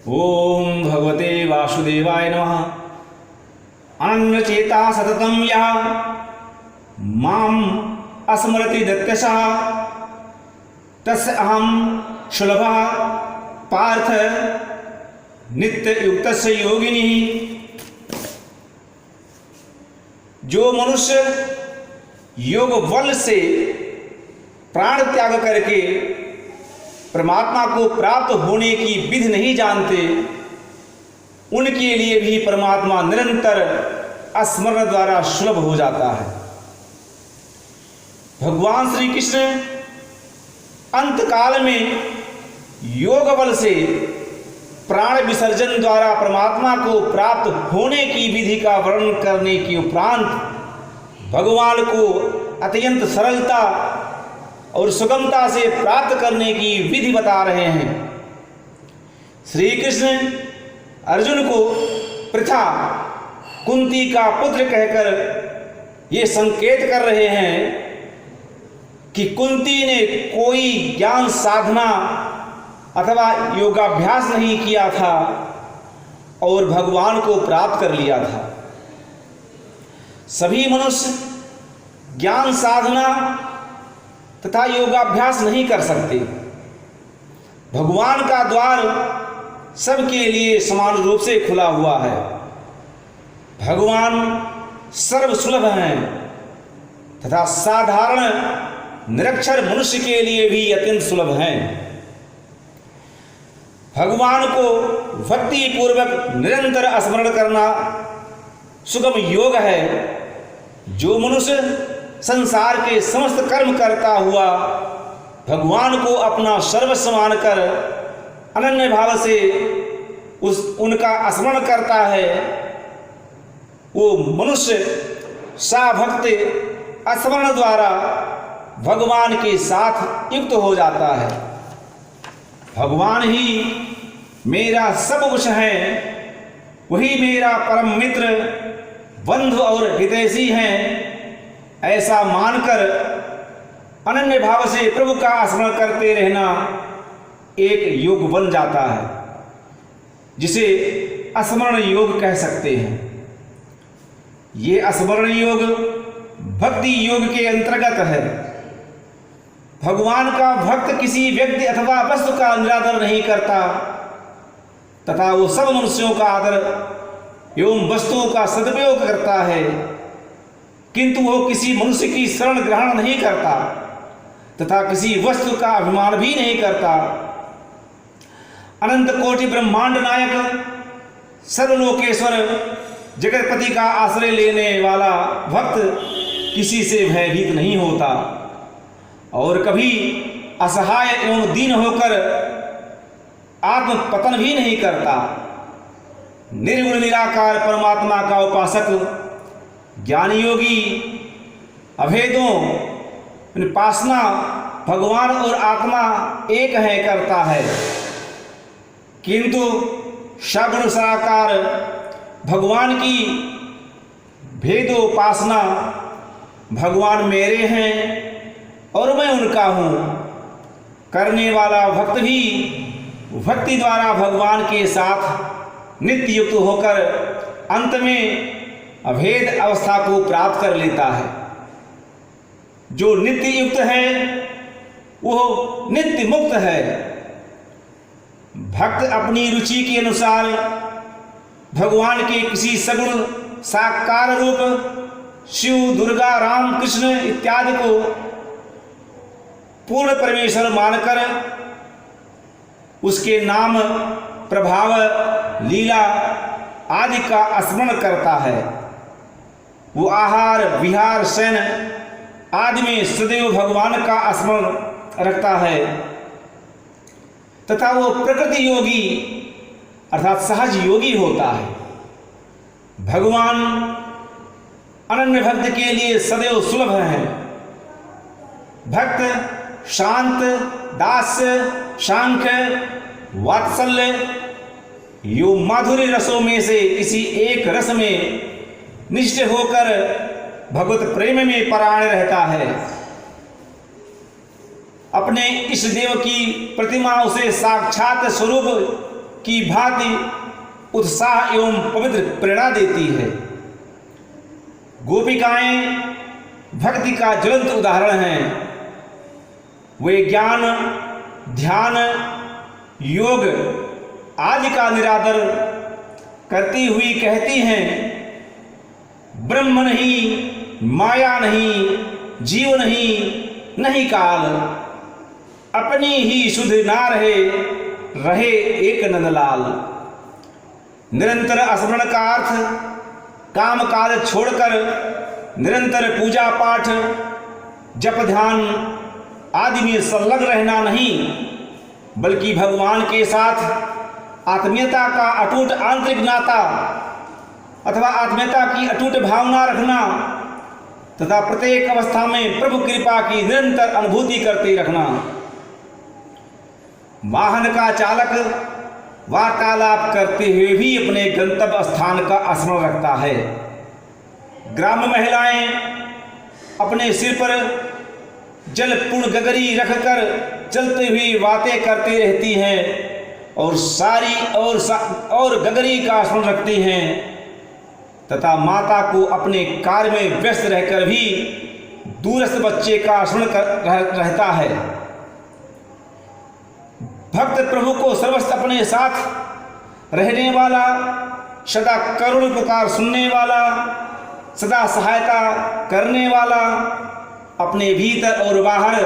ओम भगवते वासुदेवाय नमः। अनन्यचेता सततं यः माम् अस्मरति नित्यशः तस्य अहं सुलभः पार्थ नित्ययुक्तस्य योगिनी। जो मनुष्य योग बल से प्राण त्याग करके परमात्मा को प्राप्त होने की विधि नहीं जानते, उनके लिए भी परमात्मा निरंतर स्मरण द्वारा सुलभ हो जाता है। भगवान श्री कृष्ण अंत काल में योग बल से प्राण विसर्जन द्वारा परमात्मा को प्राप्त होने की विधि का वर्णन करने के उपरांत भगवान को अत्यंत सरलता और सुगमता से प्राप्त करने की विधि बता रहे हैं। श्री कृष्ण अर्जुन को पृथा कुंती का पुत्र कहकर ये संकेत कर रहे हैं कि कुंती ने कोई ज्ञान साधना अथवा योगाभ्यास नहीं किया था और भगवान को प्राप्त कर लिया था। सभी मनुष्य ज्ञान साधना तथा योगाभ्यास नहीं कर सकते। भगवान का द्वार सबके लिए समान रूप से खुला हुआ है। भगवान सर्वसुलभ हैं तथा साधारण निरक्षर मनुष्य के लिए भी अत्यंत सुलभ हैं। भगवान को भक्ति पूर्वक निरंतर स्मरण करना सुगम योग है। जो मनुष्य संसार के समस्त कर्म करता हुआ भगवान को अपना सर्वस्व मानकर अनन्य भाव से उनका स्मरण करता है, वो मनुष्य साभक्त स्मरण द्वारा भगवान के साथ युक्त हो जाता है। भगवान ही मेरा सब कुछ है, वही मेरा परम मित्र बंधु और हितैषी हैं, ऐसा मानकर अनन्य भाव से प्रभु का स्मरण करते रहना एक योग बन जाता है, जिसे स्मरण योग कह सकते हैं। ये स्मरण योग भक्ति योग के अंतर्गत है। भगवान का भक्त किसी व्यक्ति अथवा वस्तु का निरादर नहीं करता तथा वो सब मनुष्यों का आदर एवं वस्तुओं का सदुपयोग करता है, किंतु वो किसी मनुष्य की शरण ग्रहण नहीं करता तथा किसी वस्तु का अभिमान भी नहीं करता। अनंत कोटि ब्रह्मांड नायक सर्वलोकेश्वर जगतपति का आश्रय लेने वाला भक्त किसी से भयभीत नहीं होता और कभी असहाय एवं दीन होकर आत्म पतन भी नहीं करता। निर्गुण निराकार परमात्मा का उपासक ज्ञान योगी अभेदों उपासना भगवान और आत्मा एक है करता है, किंतु सगुण साकार भगवान की भेदोपासना भगवान मेरे हैं और मैं उनका हूँ करने वाला भक्त भी भक्ति द्वारा भगवान के साथ नित्य युक्त होकर अंत में अभेद अवस्था को प्राप्त कर लेता है। जो नित्य युक्त है वो नित्य मुक्त है। भक्त अपनी रुचि के अनुसार भगवान के किसी सगुण साकार रूप शिव दुर्गा राम कृष्ण इत्यादि को पूर्ण परमेश्वर मानकर उसके नाम प्रभाव लीला आदि का स्मरण करता है। वो आहार विहार शयन आदि में सदैव भगवान का स्मरण रखता है तथा वो प्रकृति योगी अर्थात सहज योगी होता है। भगवान अनन्य भक्त के लिए सदैव सुलभ हैं। भक्त शांत दास्य सांख्य वात्सल्य यो माधुर्य रसों में से किसी एक रस में निष्ठ होकर भगवत प्रेम में परायण रहता है। अपने इष्ट देव की प्रतिमा उसे साक्षात स्वरूप की भांति उत्साह एवं पवित्र प्रेरणा देती है। गोपिकाएं भक्ति का ज्वलंत उदाहरण हैं। वे ज्ञान, ध्यान, योग आदि का निरादर करती हुई कहती हैं, ब्रह्म नहीं, माया नहीं, जीव नहीं, नहीं काल, अपनी ही शुद्ध ना रहे, रहे एक नंदलाल। निरंतर स्मरण का अर्थ काम काज छोड़कर निरंतर पूजा पाठ, जप ध्यान आदि में संलग्न रहना नहीं, बल्कि भगवान के साथ आत्मीयता का अटूट आंतरिक नाता अथवा आत्मीयता की अटूट भावना रखना तथा प्रत्येक अवस्था में प्रभु कृपा की निरंतर अनुभूति करते रखना। वाहन का चालक वार्तालाप करते हुए भी अपने गंतव्य स्थान का स्मरण रखता है। ग्राम्य महिलाएं अपने सिर पर जलपूर्ण गगरी रखकर चलते हुए बातें करती रहती हैं और गगरी का स्मरण रखती हैं तथा माता को अपने कार्य में व्यस्त रहकर भी दूरस्थ बच्चे का स्मरण रहता है। भक्त प्रभु को सर्वस्व अपने साथ रहने वाला, सदा करुण पुकार सुनने वाला, सदा सहायता करने वाला, अपने भीतर और बाहर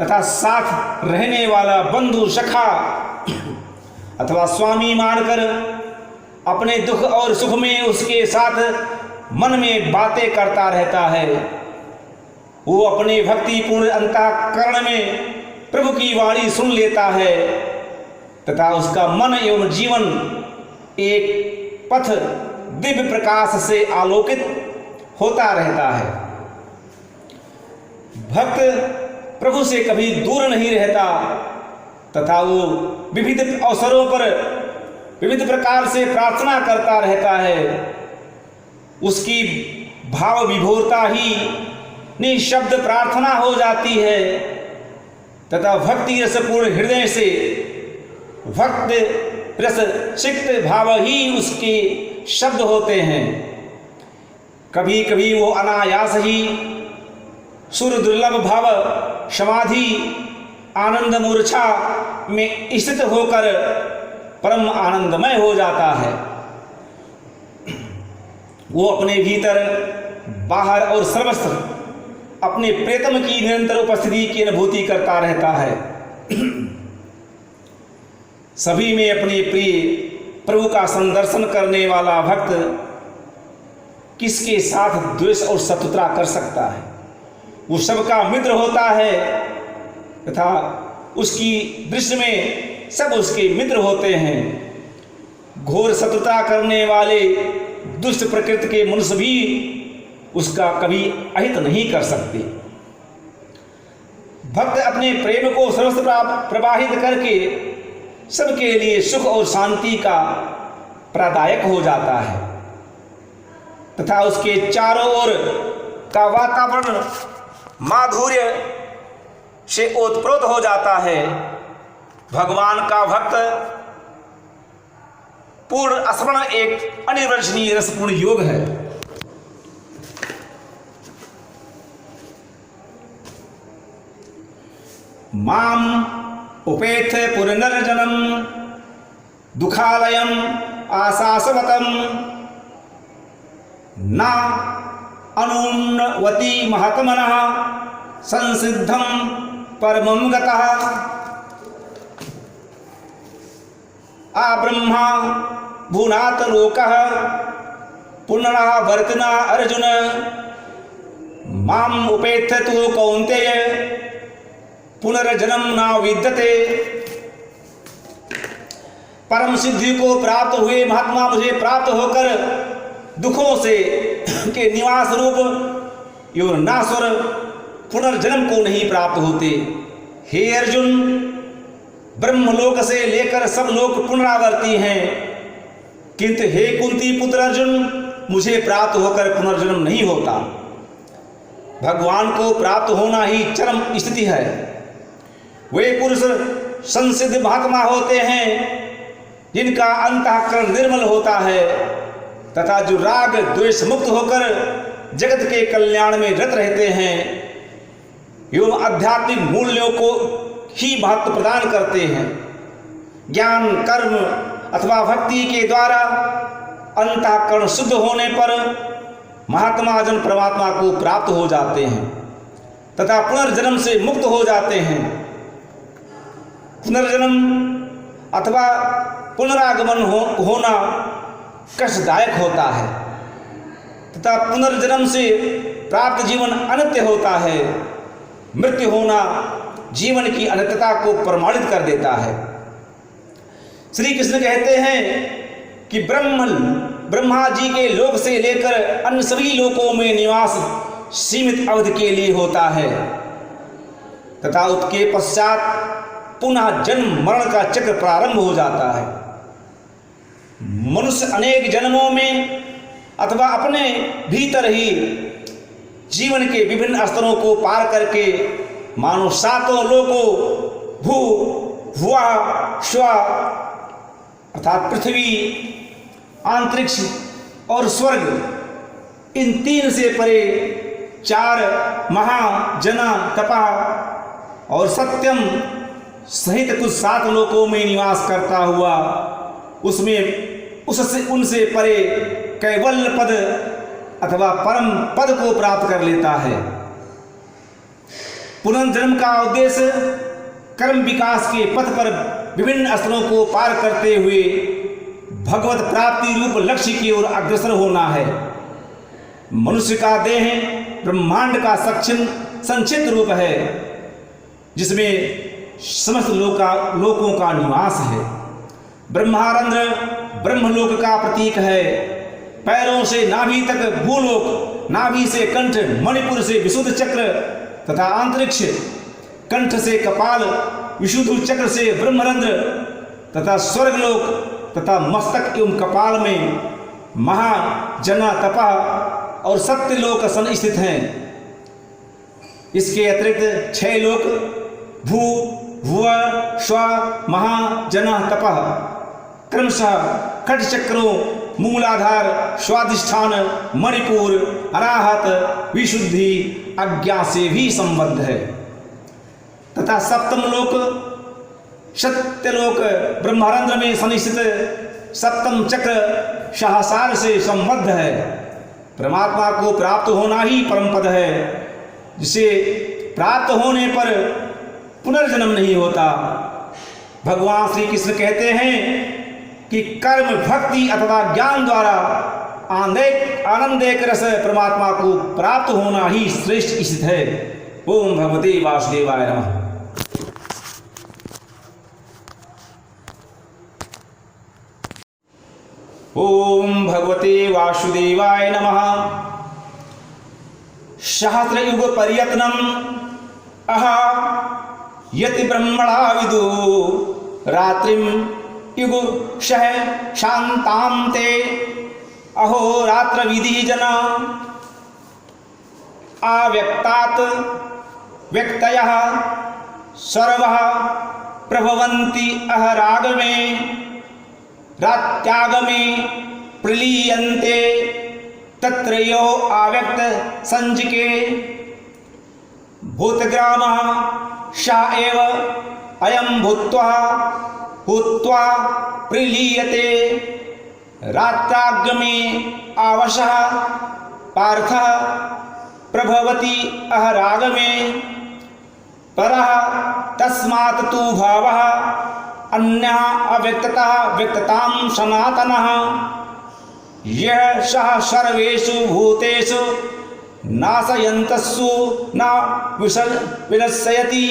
तथा साथ रहने वाला बंधु सखा अथवा स्वामी मानकर अपने दुख और सुख में उसके साथ मन में बातें करता रहता है। वो अपने भक्तिपूर्ण अंतःकरण में प्रभु की वाणी सुन लेता है तथा उसका मन एवं जीवन एक पथ दिव्य प्रकाश से आलोकित होता रहता है। भक्त प्रभु से कभी दूर नहीं रहता तथा वो विविध अवसरों पर विविध प्रकार से प्रार्थना करता रहता है। उसकी भाव विभोरता ही निःशब्द प्रार्थना हो जाती है तथा भक्ति रसपूर्ण हृदय से भक्त रस सिक्त भाव ही उसके शब्द होते हैं। कभी कभी वो अनायास ही सुर दुर्लभ भाव समाधि आनंद मूर्छा में स्थित होकर परम आनंदमय हो जाता है। वो अपने भीतर बाहर और सर्वस्व अपने प्रेतम की निरंतर उपस्थिति की अनुभूति करता रहता है। सभी में अपने प्रिय प्रभु का संदर्शन करने वाला भक्त किसके साथ द्वेष और शत्रुता कर सकता है? वो सबका मित्र होता है तथा उसकी दृष्टि में सब उसके मित्र होते हैं। घोर शत्रुता करने वाले दुष्ट प्रकृति के मनुष्य भी उसका कभी अहित नहीं कर सकते। भक्त अपने प्रेम को सर्वस्व प्रवाहित करके सबके लिए सुख और शांति का प्रदायक हो जाता है तथा उसके चारों ओर का वातावरण माधुर्य से ओतप्रोत हो जाता है। भगवान का भक्त पूर्ण स्मरण एक अनिर्वचनीय रसपूर्ण योग है। माम उपेथ पुनर्जनम दुखालयम आशासवतम न अनुन्नवति महात्मनः संसिद्धम परमं गतः आब्रह्मा भूनात् लोकः पुनरावर्तिना अर्जुन माम उपेत्थ तु कौन्तेय पुनर्जन्म न विद्यते। परम सिद्धि को प्राप्त हुए महात्मा मुझे प्राप्त होकर दुखों से के निवास रूप यो नासुर पुनर्जन्म को नहीं प्राप्त होते। हे अर्जुन, ब्रह्मलोक से लेकर सब लोग पुनरावर्ती हैं, किंतु हे कुंती पुत्र अर्जुन, मुझे प्राप्त होकर पुनर्जन्म नहीं होता। भगवान को प्राप्त होना ही चरम स्थिति है। वे पुरुष संसिद्ध महात्मा होते हैं जिनका अंतःकरण निर्मल होता है तथा जो राग द्वेष मुक्त होकर जगत के कल्याण में रत रहते हैं एवं आध्यात्मिक मूल्यों को ही महत्व प्रदान करते हैं, ज्ञान कर्म अथवा भक्ति के द्वारा अंतःकरण शुद्ध होने पर महात्मा जन परमात्मा को प्राप्त हो जाते हैं तथा पुनर्जन्म से मुक्त हो जाते हैं। पुनर्जन्म अथवा पुनरागमन होना कष्टदायक होता है तथा पुनर्जन्म से प्राप्त जीवन अनित्य होता है। मृत्यु होना जीवन की अनित्यता को प्रमाणित कर देता है। श्री कृष्ण कहते हैं कि ब्रह्मा जी के लोक से लेकर अन्य सभी लोकों में निवास सीमित अवधि के लिए होता है तथा उसके पश्चात पुनः जन्म मरण का चक्र प्रारंभ हो जाता है। मनुष्य अनेक जन्मों में अथवा अपने भीतर ही जीवन के विभिन्न स्तरों को पार करके मानो सातों लोकों भू भुवा श्वा अर्थात पृथ्वी अंतरिक्ष और स्वर्ग इन तीन से परे चार महा जना तपा और सत्यम सहित कुछ सात लोकों में निवास करता हुआ उससे उनसे परे कैवल्य पद अथवा परम पद को प्राप्त कर लेता है। पुनर्जन्म का उद्देश्य कर्म विकास के पथ पर विभिन्न स्तरों को पार करते हुए भगवत प्राप्ति रूप लक्ष्य की ओर अग्रसर होना है। मनुष्य का देह ब्रह्मांड का संक्षिप्त रूप है जिसमें समस्त लोकों का निवास है। ब्रह्मारंध्र ब्रह्मलोक का प्रतीक है। पैरों से नाभि तक भूलोक, नाभि से कंठ, मणिपुर से विशुद्ध चक्र तथा अंतरिक्ष, कंठ से कपाल, विशुद्ध चक्र से ब्रह्मरंध्र तथा स्वर्गलोक तथा मस्तक एवं कपाल में महा जना तपा और सत्यलोक स्थित हैं। इसके अतिरिक्त 6 लोक भू भुव स्व महा जना तपा क्रमशः खट चक्रों मूलाधार स्वाधिष्ठान मणिपुर अनाहत विशुद्धि आज्ञा से भी संबद्ध है तथा सप्तम लोक सत्यलोक ब्रह्मारंध्र में सन्निहित सप्तम चक्र सहस्रार से संबद्ध है। परमात्मा को प्राप्त होना ही परम पद है जिसे प्राप्त होने पर पुनर्जन्म नहीं होता। भगवान श्री कृष्ण कहते हैं कि कर्म भक्ति अथवा ज्ञान द्वारा आनंदेक रस परमात्मा को प्राप्त होना ही श्रेष्ठ स्थित है। ओम भगवते वासुदेवाय नमः। ओम भगवते वासुदेवाय नमः। सहस्रयुग पर्यतनम अहा यति ब्रह्मणा विदु रात्रिम युग शह शांतां ते अहोरात्र विधि जना अव्यक्तात् व्यक्तयः सर्वः प्रभवन्ति अहरागमे रात्यागमे प्रलीयन्ते तत्र यो अव्यक्त संजिके भूतग्रामः सा एव अयं भूत्वा प्रलीयते रात्रागमे आवशः पार्थः प्रभवति अहरागमे परः तस्मात् तु भावः अन्यः अव्यक्ततः व्यक्ततां सनातनः यः सः सर्वेषु भूतेषु नाशयन्तस्सु न विनश्यति।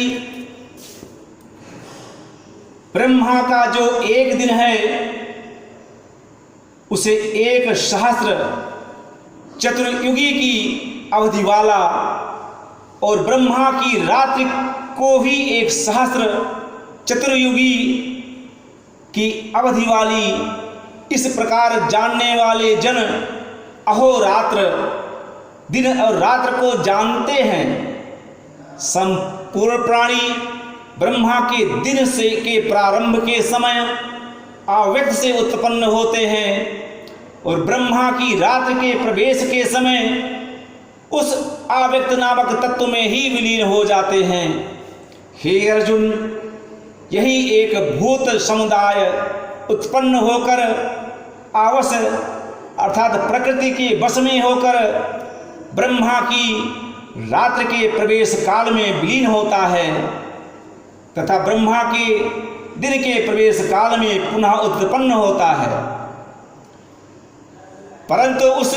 ब्रह्मा का जो एक दिन है उसे 1 सहस्र चतुर्युगी की अवधि वाला और ब्रह्मा की रात्रि को भी 1 सहस्र चतुर्युगी की अवधि वाली इस प्रकार जानने वाले जन अहोरात्र दिन और रात्र को जानते हैं। संपूर्ण प्राणी ब्रह्मा के दिन से के प्रारंभ के समय अव्यक्त से उत्पन्न होते हैं और ब्रह्मा की रात्रि के प्रवेश के समय उस अव्यक्त नामक तत्व में ही विलीन हो जाते हैं। हे अर्जुन, यही एक भूत समुदाय उत्पन्न होकर आवश अर्थात प्रकृति के वश में होकर ब्रह्मा की रात्रि के प्रवेश काल में विलीन होता है तथा ब्रह्मा के दिन के प्रवेश काल में पुनः उत्पन्न होता है। परंतु उस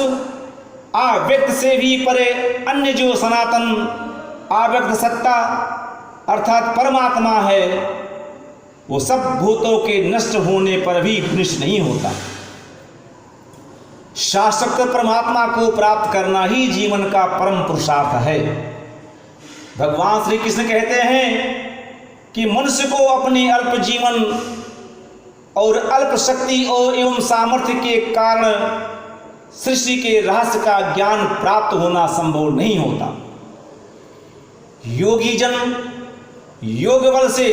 अव्यक्त से भी परे अन्य जो सनातन अव्यक्त सत्ता अर्थात परमात्मा है, वो सब भूतों के नष्ट होने पर भी विनष्ट नहीं होता। शाश्वत परमात्मा को प्राप्त करना ही जीवन का परम पुरुषार्थ है। भगवान श्री कृष्ण कहते हैं कि मनुष्य को अपने अल्प जीवन और अल्प शक्ति और एवं सामर्थ्य के कारण सृष्टि के रहस्य का ज्ञान प्राप्त होना संभव नहीं होता। योगी जन योग बल से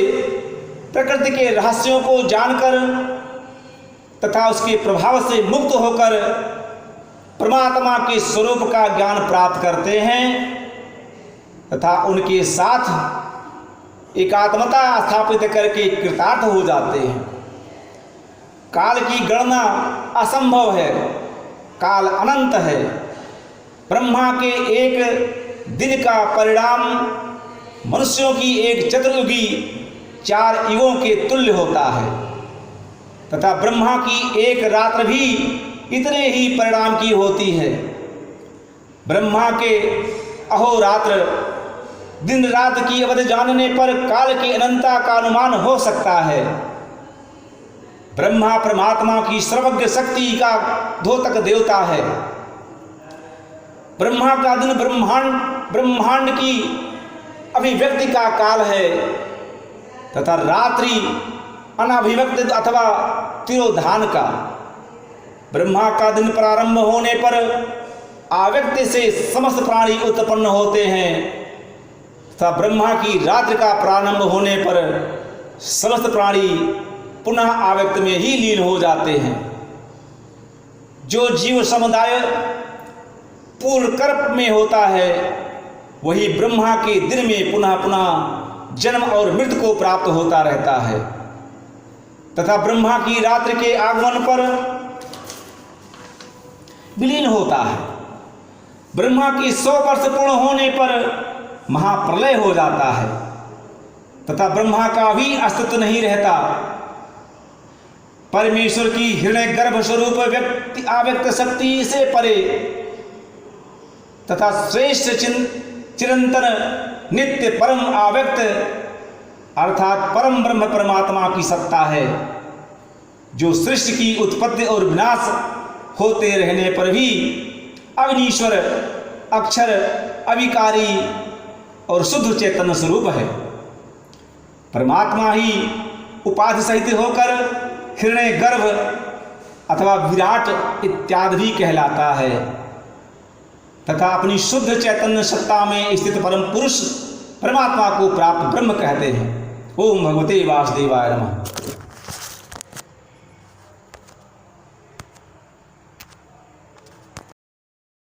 प्रकृति के रहस्यों को जानकर तथा उसके प्रभाव से मुक्त होकर परमात्मा के स्वरूप का ज्ञान प्राप्त करते हैं तथा उनके साथ एकात्मता स्थापित करके कृतार्थ हो जाते हैं। काल की गणना असंभव है, काल अनंत है। ब्रह्मा के एक दिन का परिणाम मनुष्यों की एक चतुर्युगी 4 युगों के तुल्य होता है तथा ब्रह्मा की एक रात्र भी इतने ही परिणाम की होती है। ब्रह्मा के अहोरात्र दिन रात की अवधि जानने पर काल की अनंतता का अनुमान हो सकता है। ब्रह्मा परमात्मा की सर्वज्ञ शक्ति का द्योतक देवता है। ब्रह्मा का दिन ब्रह्मांड की अभिव्यक्ति का काल है तथा रात्रि अनाभिव्यक्त अथवा तिरोधान का। ब्रह्मा का दिन प्रारंभ होने पर अव्यक्त से समस्त प्राणी उत्पन्न होते हैं तथा ब्रह्मा की रात्रि का प्रारंभ होने पर समस्त प्राणी पुनः अव्यक्त में ही लीन हो जाते हैं। जो जीव समुदाय पूर्ण कर्म में होता है वही ब्रह्मा के दिन में पुनः पुनः जन्म और मृत्यु को प्राप्त होता रहता है तथा ब्रह्मा की रात्रि के आगमन पर विलीन होता है। ब्रह्मा की 100 वर्ष पूर्ण होने पर महाप्रलय हो जाता है तथा ब्रह्मा का भी अस्तित्व नहीं रहता। परमेश्वर की हृदय गर्भ स्वरूप अव्यक्त शक्ति से परे तथा श्रेष्ठ चिरंतन नित्य परम अव्यक्त अर्थात परम ब्रह्म परमात्मा की सत्ता है जो सृष्टि की उत्पत्ति और विनाश होते रहने पर भी अग्नीश्वर अक्षर अविकारी और शुद्ध चैतन्य स्वरूप है। परमात्मा ही उपाधि सहित होकर हिरण्य गर्भ अथवा विराट इत्यादि भी कहलाता है तथा अपनी शुद्ध चैतन्य सत्ता में स्थित परम पुरुष परमात्मा को प्राप्त ब्रह्म कहते हैं। ओम भगवते वासुदेवाय नमः।